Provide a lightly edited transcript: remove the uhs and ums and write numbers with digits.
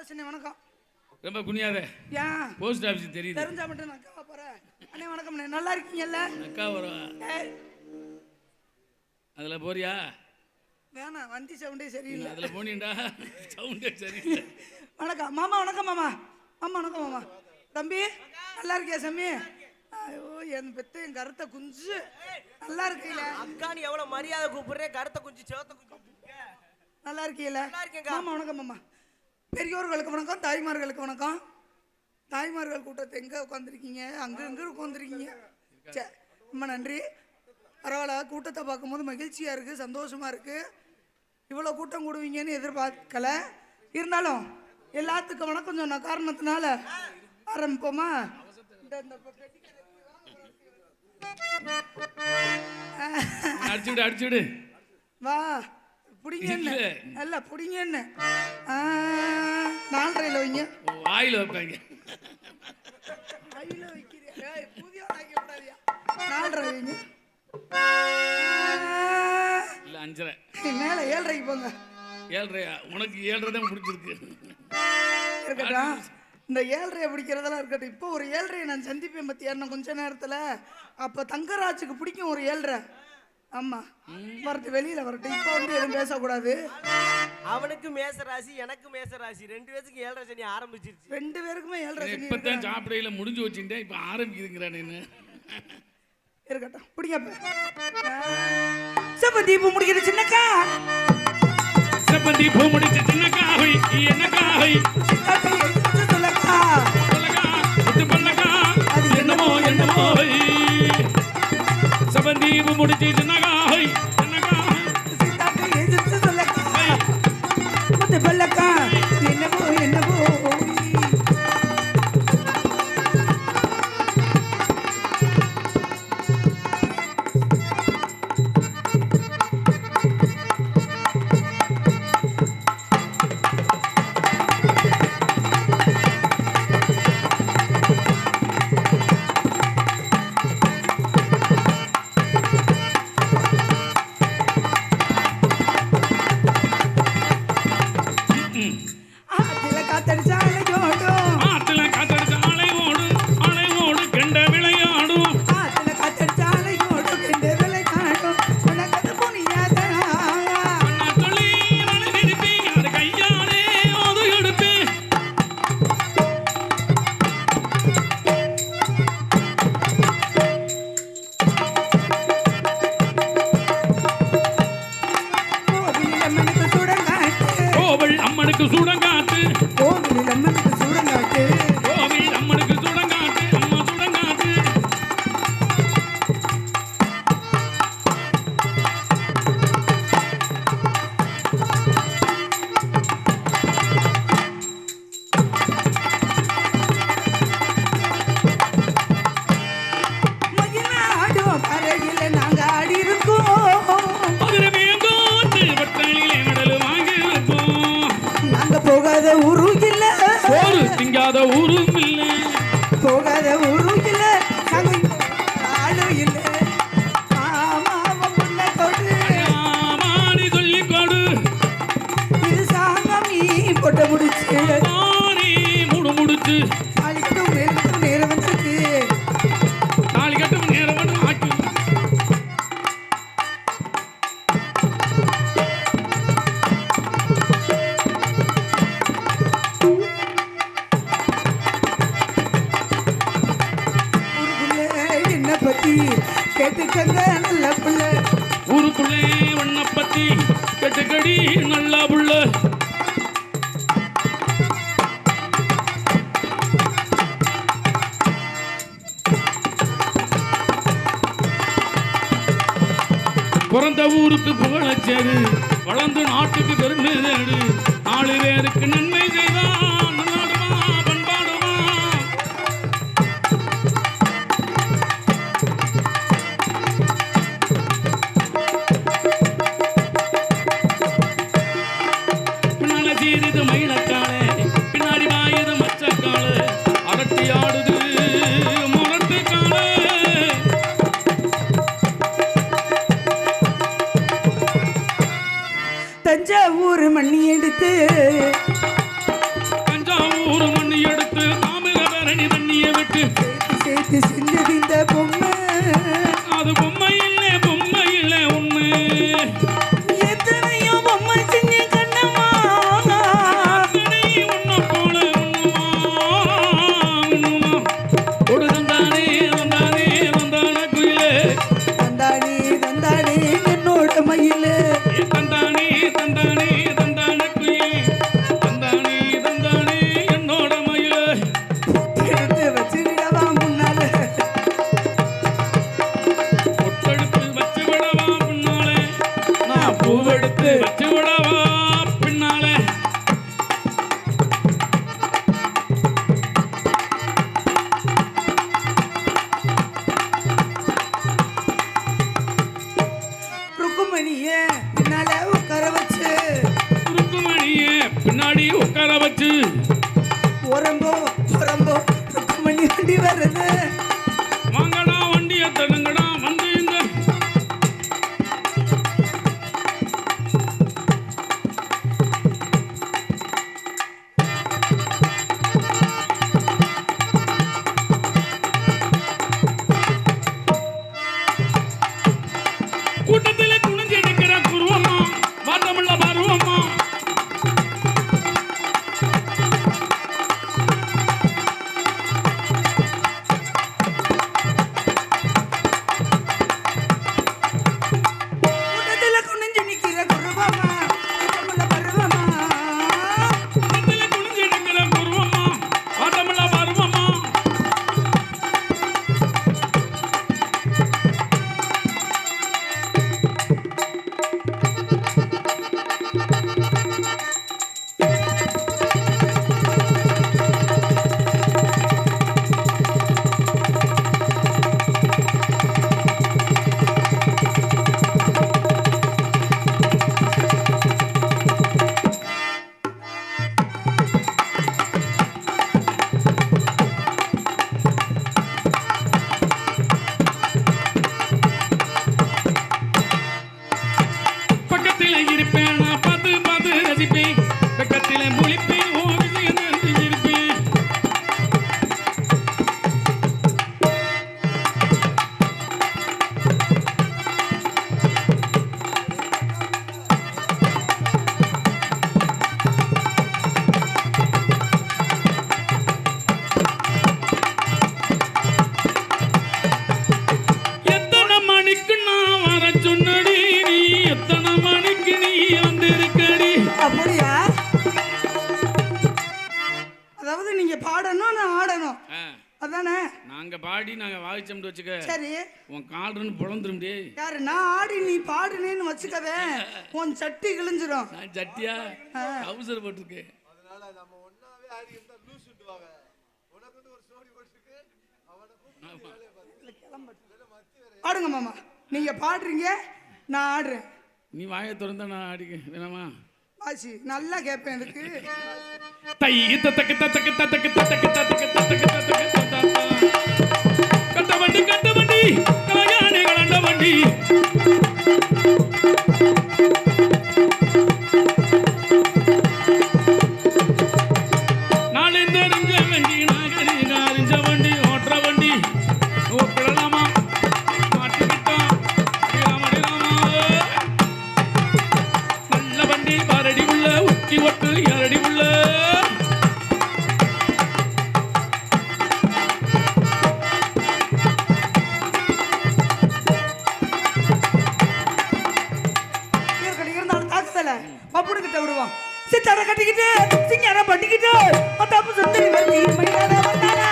தாசனே வணக்கம். ரொம்ப குனியாத. ஏன் போஸ்ட் ஆபீஸ் தெரியுது. தெரிஞ்சா மட்டும் நான் அக்காவா போறேன். அண்ணே வணக்கம். நல்லா இருக்கீங்கல்ல? அக்கா வரவா? அதுல போறியா? வேணாம், வண்டி சவுண்டே சரியில்லை. அதுல போனீண்டா சவுண்டே சரியில்லை. வணக்கம் மாமா. வணக்கம் மாமா. மாமா வணக்கம் மாமா. தம்பி நல்லா இருக்கியா சாமி? ஐயோ என் பெத்த என் கருத்தை குஞ்சு நல்லா இருக்கீல? அக்கா நீ எவ்வளவு மரியாதை கூப்பிடுறே, கருத்தை குஞ்சு சேவத்தை குஞ்சு நல்லா இருக்கீல? நல்லா இருக்கேங்க மாமா. வணக்கம் மாமா. பெரியோர்களுக்கு வணக்கம், தாய்மார்களுக்கு வணக்கம். தாய்மார்கள் கூட்டத்தை எங்க உட்காந்துருக்கீங்க? அங்க எங்க உட்காந்துருக்கீங்க? சரி ரொம்ப நன்றி. பரவாயில்ல, கூட்டத்தை பார்க்கும்போது மகிழ்ச்சியா இருக்கு, சந்தோஷமா இருக்கு. இவ்வளோ கூட்டம் கூடுவீங்கன்னு எதிர்பார்க்கல. இருந்தாலும் எல்லாத்துக்கும் வணக்கம் சொன்ன காரணத்தினால ஆரம்பிப்போமா? அடிச்சுடு வா புடிங்க இல்ல புடிங்க. 4:30 வைங்க. வாயில வைப்பாங்க. வாயில வைக்கிறீங்க புதிய வாங்க கூடாதியா. 4:30 வைங்க. இல்ல 5:30. மேல 7:30 போங்க. 7:30 உனக்கு 7:30 தான் பிடிச்சிருக்கு. இருக்கட்டும், இந்த 7:30 பிடிக்கிறதெல்லாம் இருக்கட்டும். இப்போ ஒரு 7:30 நான் சந்திப்பேன் பத்தியா இன்னும் கொஞ்ச நேரத்துல. அப்ப தங்கராஜுக்கு பிடிக்கும் ஒரு 7:30. ஆமா வரட்டு, வெளியில வரட்டும். இப்போ எதுவும் பேசக்கூடாது. அவனுக்கு மேச ராசி, எனக்கு மேச ராசி, 2 பேருக்கு 7:30 சனி ஆரம்பிச்சிருச்சு. 2 பேருக்குமே 7:30 சனி. இப்பதான் சாப்பிடையில முடிஞ்சு வச்சுட்டேன், இப்ப ஆரம்பிக்குதுங்கிறானு. இருக்கட்டும் பிடிங்க. செப்பந்தி பூ முடிக்கிற சின்னக்கா, செப்பந்தி பூ முடிச்ச சின்னக்கா என்னக்கா சொல்லக்கா பண்ணக்கா அது என்னமோ என்னமோ. செப்பந்தி பூ முடிச்சு சின்னக்கா சொல்லக்கா என்னமோ என்னமோ. போகாத ஊரும் இல்ல, சோறு திங்காத ஊரும் இல்ல, போகாத ஊரும் இல்ல, ஆளும் இல்ல. மாமாவை முன்ன கொடு, மாமானி சொல்லி கொடு, இது சாமி பொட்ட முடிச்சு மூடு முடிச்சு தாலிக்கட்டும் நேரம் வந்திருக்கு. தாலிக்கட்டும் நேரம் வந்து ஆக்கி கேட்டுக்கங்க நல்ல புள்ள, ஊருக்குள்ளே உன்னை பத்தி கேட்டுக்கடி நல்ல புள்ள. பிறந்த ஊருக்கு புகழச்சேரு, வளர்ந்து நாட்டுக்கு பெருமை தேடு, 4 பேருக்கு நன்மை செய்வான், நாடுவா பண்பாடுவா. பின்னால சீரிது மயிலக்காலே, பின்னாடி வாயுது மச்சக்காலே, அரட்டி ஆடுது முரட்டு காலே. தஞ்சாவூர் மண்ணி எடுத்து நீங்க பாடணும் நான் ஆடணும் ஆ, அதானே நாங்க பாடி நாங்க வாகிச்சோம்னு வச்சுக்க சரி உன் கால்றன்னு புலந்துரும் டே. யாரு நான் ஆடி நீ பாடுனேன்னு வச்சுக்கவே உன் சட்டி கிழிஞ்சிடும் நான் சட்டியா அவசர போட்டிருக்கேன். ஆடுங்க மாமா நீங்க பாடுறீங்க நான் ஆடுறேன். நீ வாயை திறந்தா நான் அடிக்க வேணாமா? ஆச்சி நல்லா கேட்பேன் இதுக்கு தை தத்தக்கு தத்தக்கு தத்தக்கு தத்தக்கு தத்தக்கு தத்தக்கு தத்தக்கு தத்தா. கட்ட வண்டி கலையாணிகள் அண்ட வண்டி. நாளிந்தறிஞ்ச வண்டி நாகரிக அறிஞ்ச வண்டி ஓட்டுற வண்டி ஓப்பிடலாமா மாட்டிக்கிட்டோம் நல்ல வண்டி பாரடி உள்ள உச்சி ஒட்டு யாரடி உள்ள இருந்தாலும் தாக்குதல பப்புனுக்கிட்ட விடுவோம் சித்தார கட்டிக்கிட்டு சிங்காரம் பண்ணிக்கிட்டு தப்பு சுந்தரி மணி மணியாத வந்தாரா